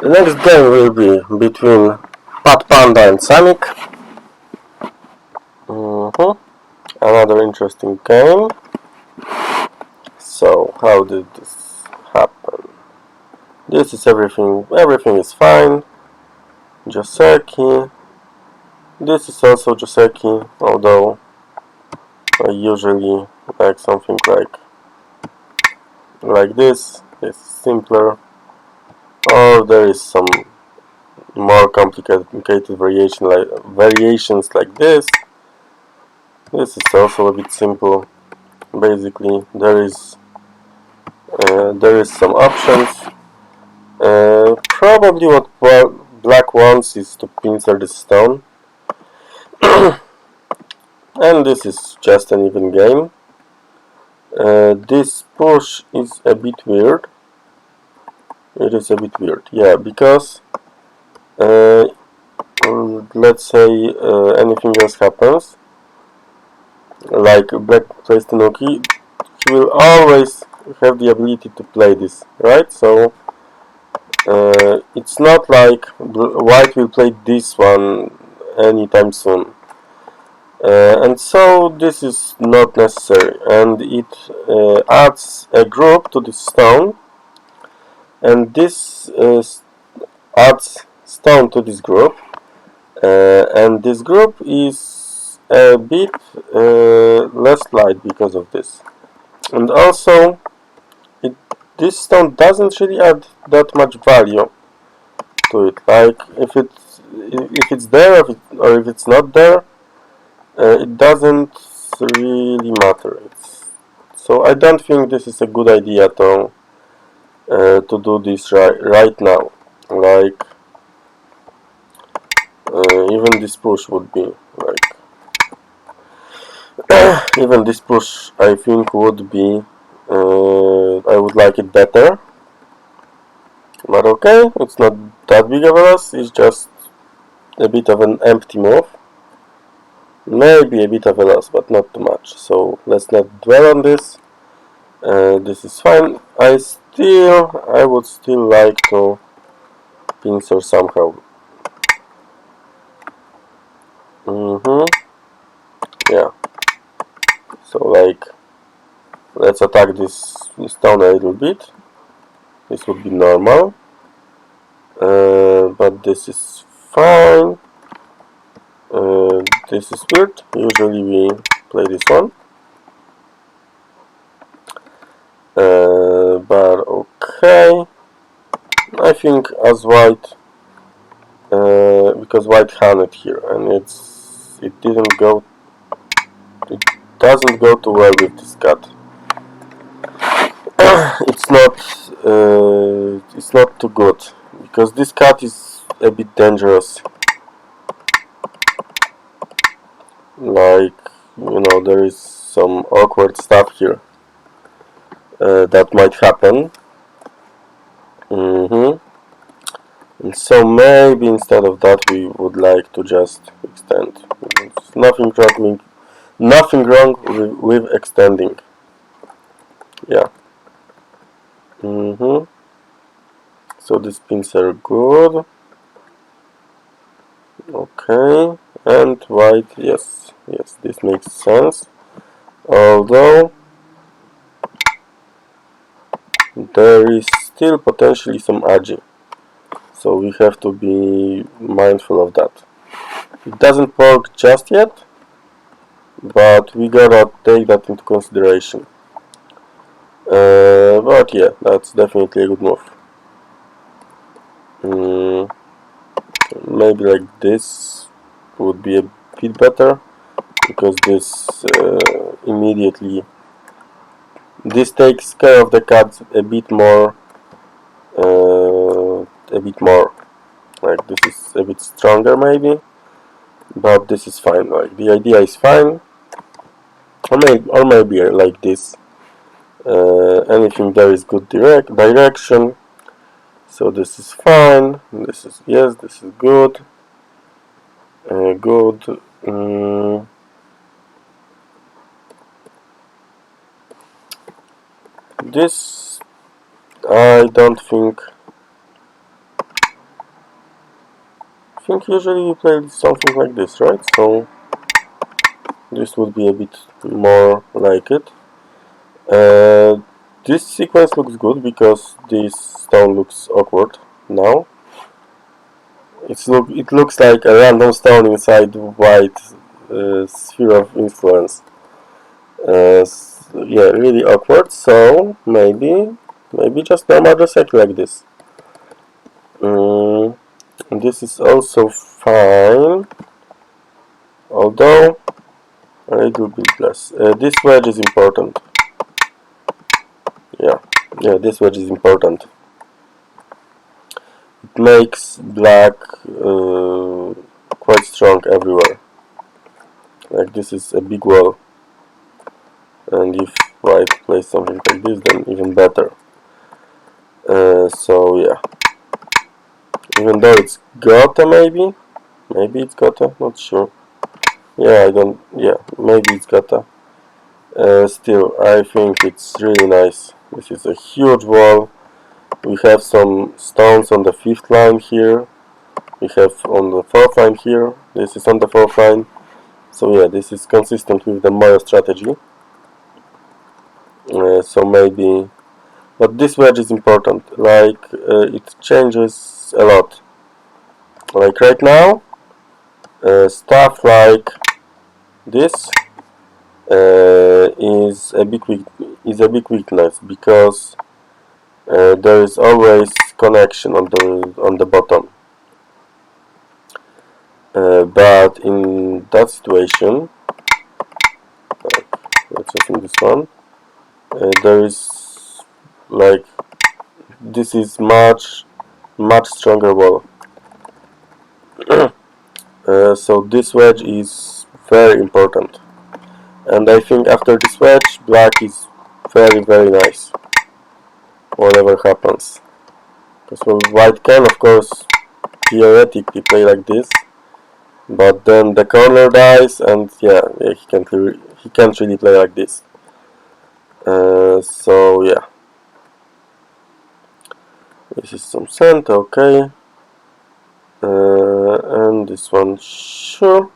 The next game will be between Patpanda and Samick. Another interesting game. So, how did this happen? This is everything. Everything is fine. Joseki. This is also Joseki, although I usually like something like this. It's simpler. Or there is some more complicated variations like this. This is also a bit simple. Basically, there is some options. Probably what black wants is to pincer the stone, and this is just an even game. This push is a bit weird. It is a bit weird, yeah, because let's say anything else happens, like black plays Tanuki, he will always have the ability to play this, right? So it's not like white will play this one anytime soon. And so this is not necessary, and it adds a group to this stone, and this adds stone to this group, and this group is a bit less light because of this. And also this stone doesn't really add that much value to it. Like if it's there or if it's not there, it doesn't really matter. So I don't think this is a good idea to do this right now. Like even this push would be like even this push I think would be I would like it better. But okay, it's not that big of a loss. It's just a bit of an empty move. Maybe a bit of a loss, but not too much. So let's not dwell on this. This is fine. I would still like to pincer somehow. Yeah. So like, let's attack this stone a little bit. This would be normal. But this is fine. This is weird. Usually we play this one. But okay. I think as white, because white had it here, and it doesn't go too well with this cut. It's not too good because this cut is a bit dangerous. Like, there is some awkward stuff here that might happen. And so maybe instead of that we would like to just extend. There's nothing wrong with extending. Yeah. So these pins are good. Okay. And white, yes, this makes sense. Although there is still potentially some agi, so we have to be mindful of that. It doesn't work just yet, but we gotta take that into consideration. But yeah, that's definitely a good move. Maybe like this would be a bit better, because this immediately takes care of the cards a bit more. Like this is a bit stronger maybe, but this is fine. Like the idea is fine, or maybe like this. Anything there is good direction. So this is fine. This is good. Good. This I don't think think usually you play something like this, right? So this would be a bit more like it. This sequence looks good because this stone looks awkward now. It looks like a random stone inside white sphere of influence. Yeah, really awkward. So maybe just normal recycle like this. This is also fine, although a little bit less. This wedge is important. Yeah, this wedge is important. It makes black quite strong everywhere. Like this is a big wall, and if white plays something like this, then even better. So yeah, even though it's Gotha, maybe it's Gotha, not sure. Yeah, maybe it's Gotha. Still, I think it's really nice. This is a huge wall. We have some stones on the 5th line here. We have on the 4th line here. This is on the 4th line. So yeah, this is consistent with the Moyo strategy. So maybe, but this wedge is important. Like it changes a lot. Like right now, stuff like this is a big weakness because there is always connection on the bottom. But in that situation, let's open this one. There is like this is much stronger wall. So this wedge is very important, and I think after this wedge, black is very nice. Whatever happens, because white can of course theoretically play like this, but then the corner dies, and yeah he can't really play like this. So yeah, this is some sand, okay. And this one, sure,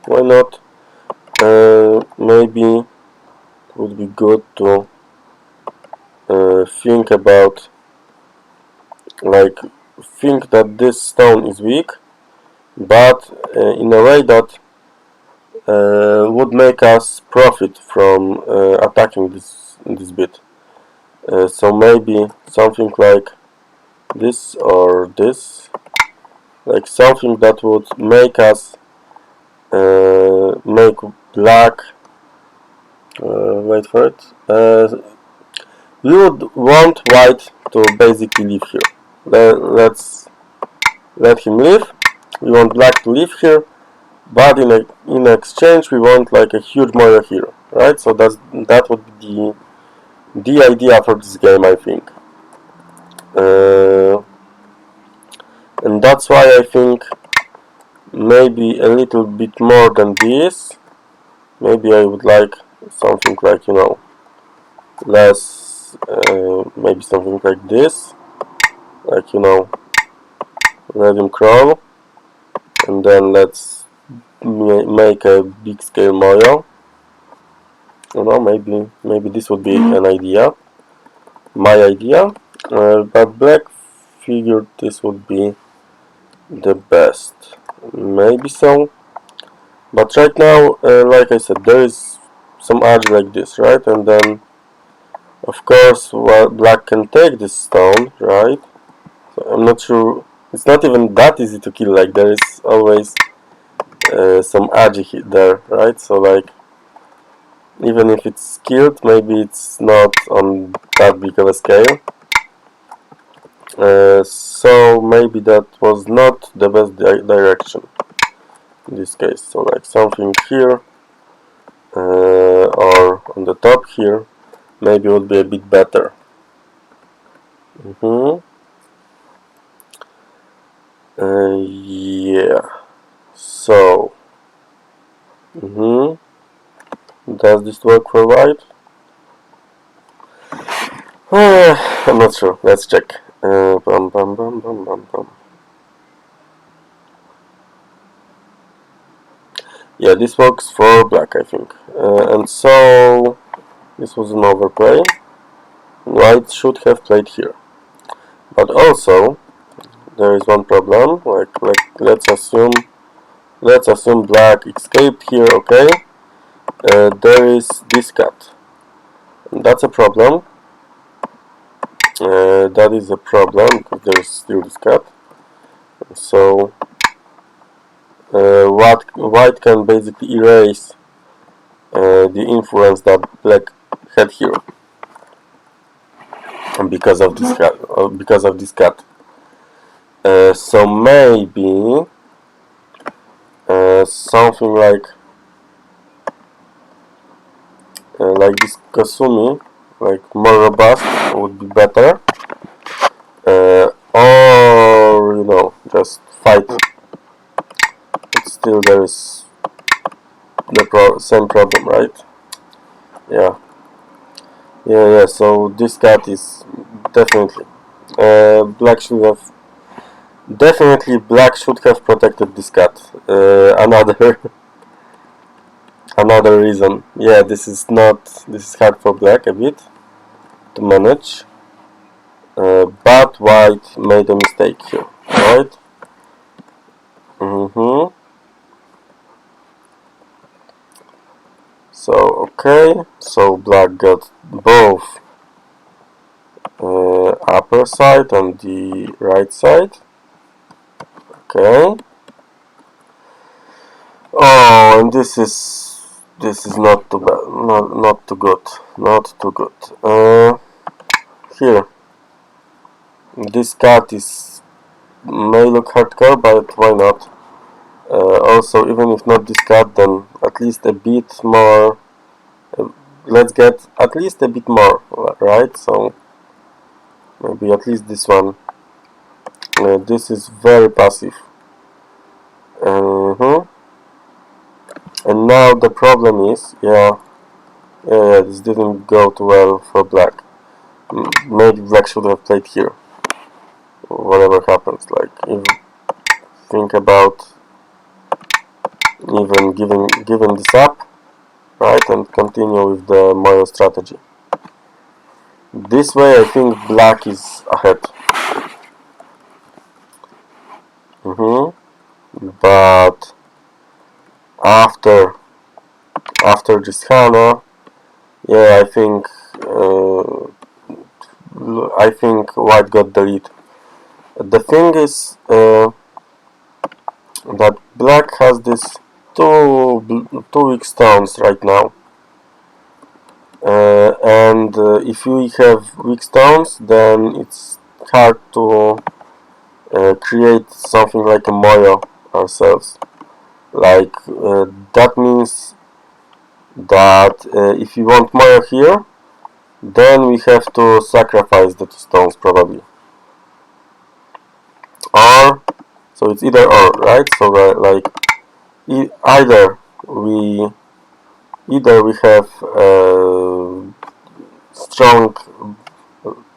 why not? Maybe it would be good to think that this stone is weak, but in a way that would make us profit from attacking this bit. So maybe something like this or this, like something that would make us make black. Wait for it. We would want white to basically live here. Let's let him live. We want black to live here, but in exchange we want like a huge Moyo here, right? So that would be the idea for this game, I think. And that's why I think maybe a little bit more than this. Maybe I would like something like, less, maybe something like this, like, let him crawl, and then let's make a big scale Moyo. Maybe this would be an idea, my idea, but black figured this would be the best. Maybe so, but right now, like I said, there is some edge like this, right? And then, of course, black can take this stone, right? So I'm not sure. It's not even that easy to kill. Like there is always some edge there, right? So like, even if it's killed, maybe it's not on that big of a scale. So maybe that was not the best direction in this case. So like something here or on the top here maybe would be a bit better. Yeah. So does this work for white? I'm not sure. Let's check. Bum, bum, bum, bum, bum, bum. Yeah, this works for black, I think. And so this was an overplay. White should have played here. But also there is one problem. Like let's assume black escaped here. Okay. There is this cut. And that's a problem. That is a problem because there is still this cut. So white can basically erase the influence that black had here because of this cut. So maybe something like this Kasumi, like more robust, would be better. Or just fight. But still, there is the same problem, right? Yeah. So this cat is definitely black should have protected this cat. Another reason. Yeah, this is hard for black a bit to manage. But white made a mistake here, right? So okay, so black got both upper side and the right side. Okay. Oh, and this is not too bad, not too good, Here, this cat may look hardcore, but why not? Also, even if not this cat, then at least a bit more. Let's get at least a bit more, right? So maybe at least this one. This is very passive. And now the problem is, this didn't go too well for black. Maybe black should have played here. Whatever happens, like think about even giving this up, right, and continue with the Moyo strategy. This way, I think black is ahead. But after this Hana, I think white got the lead. The thing is that black has this two weak stones right now, and if we have weak stones, then it's hard to create something like a Moyo ourselves. Like that means that if you want Moyo here, then we have to sacrifice the 2 stones probably. Or so it's either or, right? So like either we have strong,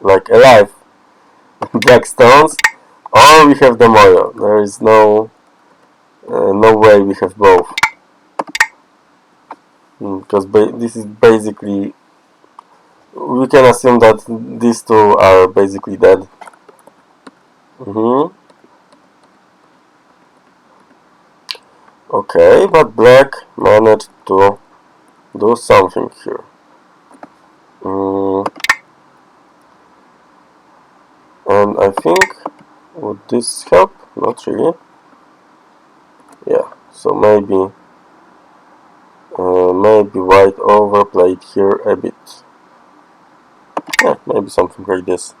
like alive black stones, or we have the Moyo. There is no way we have both, because this is basically, we can assume that these two are basically dead. Okay, but black managed to do something here. And I think, would this help? Not really. Yeah, so maybe white overplayed here a bit. Yeah, maybe something like this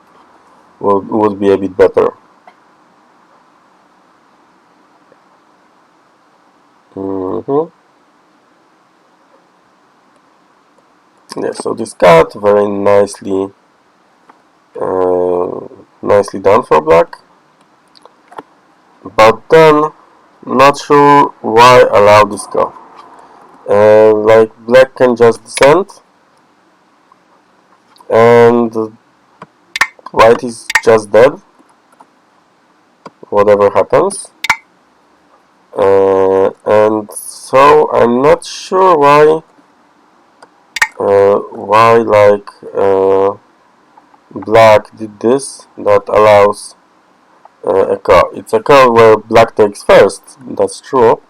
would be a bit better. Yeah, so this cut very nicely done for black, but then not sure why allow this cut. Like black can just descend, and white is just dead, whatever happens. And so I'm not sure why like black did this. That allows a call. It's a call where black takes first, that's true,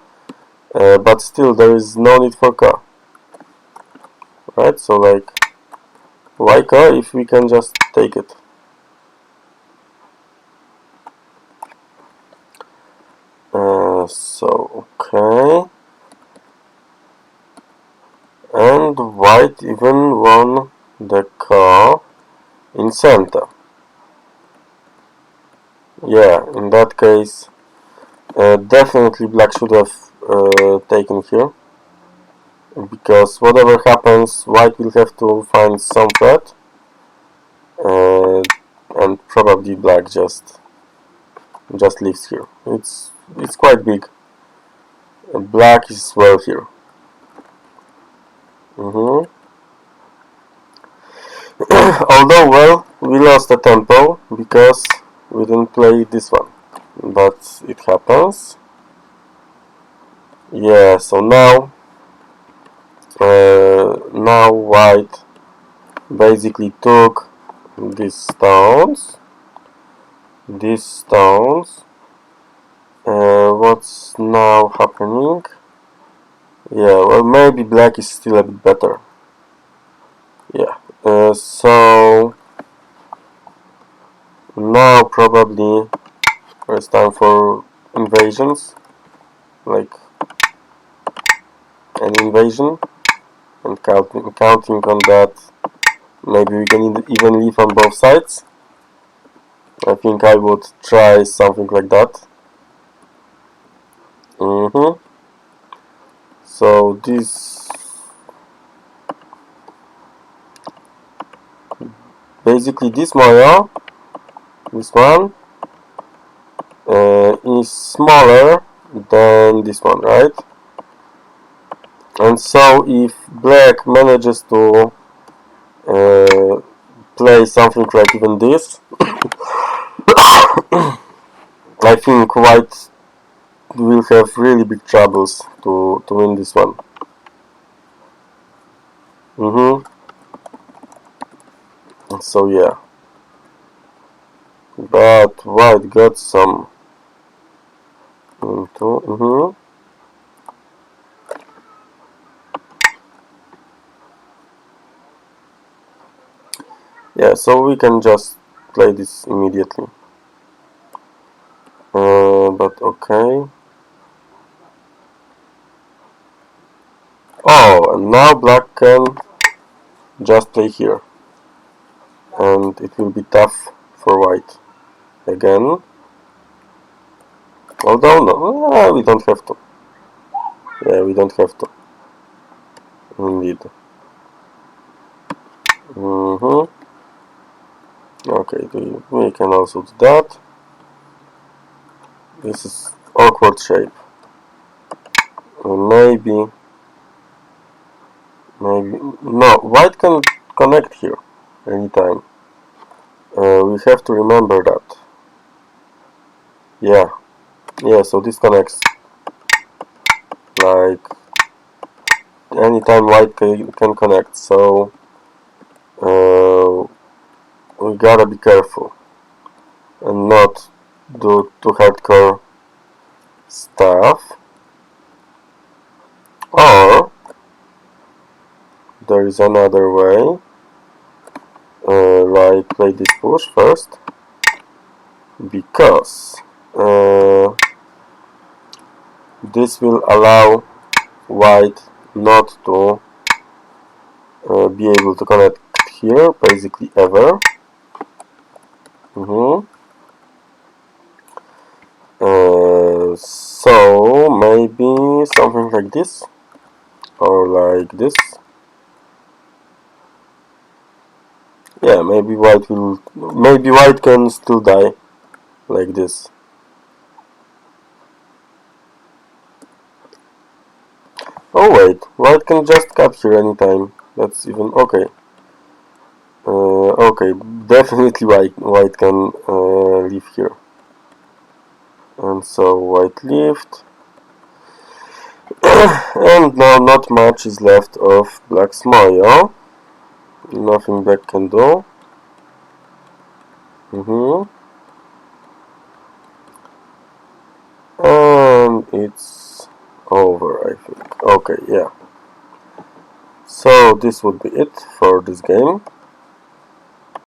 but still there is no need for call, right? So like, why call if we can just take it? So okay, and white even won the call in center. Yeah, in that case, definitely black should have taken here, because whatever happens, white will have to find some threat, and probably black just leaves here. It's quite big. Black is well here. Although, well, we lost the tempo because we didn't play this one, but it happens. Yeah, so now white basically took these stones. What's now happening? Yeah, well, maybe black is still a bit better. Yeah, so now probably it's time for invasions, like an invasion, and counting on that, maybe we can even leave on both sides. I think I would try something like that. So this basically this Moyo, this one, is smaller than this one, right? And so if black manages to play something like even this, I think white will have really big troubles to win this one. So yeah, but white got some into. Yeah, so we can just play this immediately. But okay. Oh, and now black can just play here, and it will be tough for white again. Although no, we don't have to. Yeah, we don't have to. Indeed. Okay, we can also do that. This is awkward shape. Maybe no. White can connect here anytime. We have to remember that. Yeah. So this connects like anytime white can connect. So we gotta be careful and not do too hardcore stuff. Or there is another way, like play this push first, because this will allow white not to be able to connect here basically ever. So maybe something like this, or like this. Yeah, maybe white can still die like this. Oh wait, white can just cut here anytime. That's even okay. Okay, definitely white can leave here. And so white left. And now not much is left of Black's Mayo. Nothing Black can do. And it's over, I think. Okay, yeah. So this would be it for this game.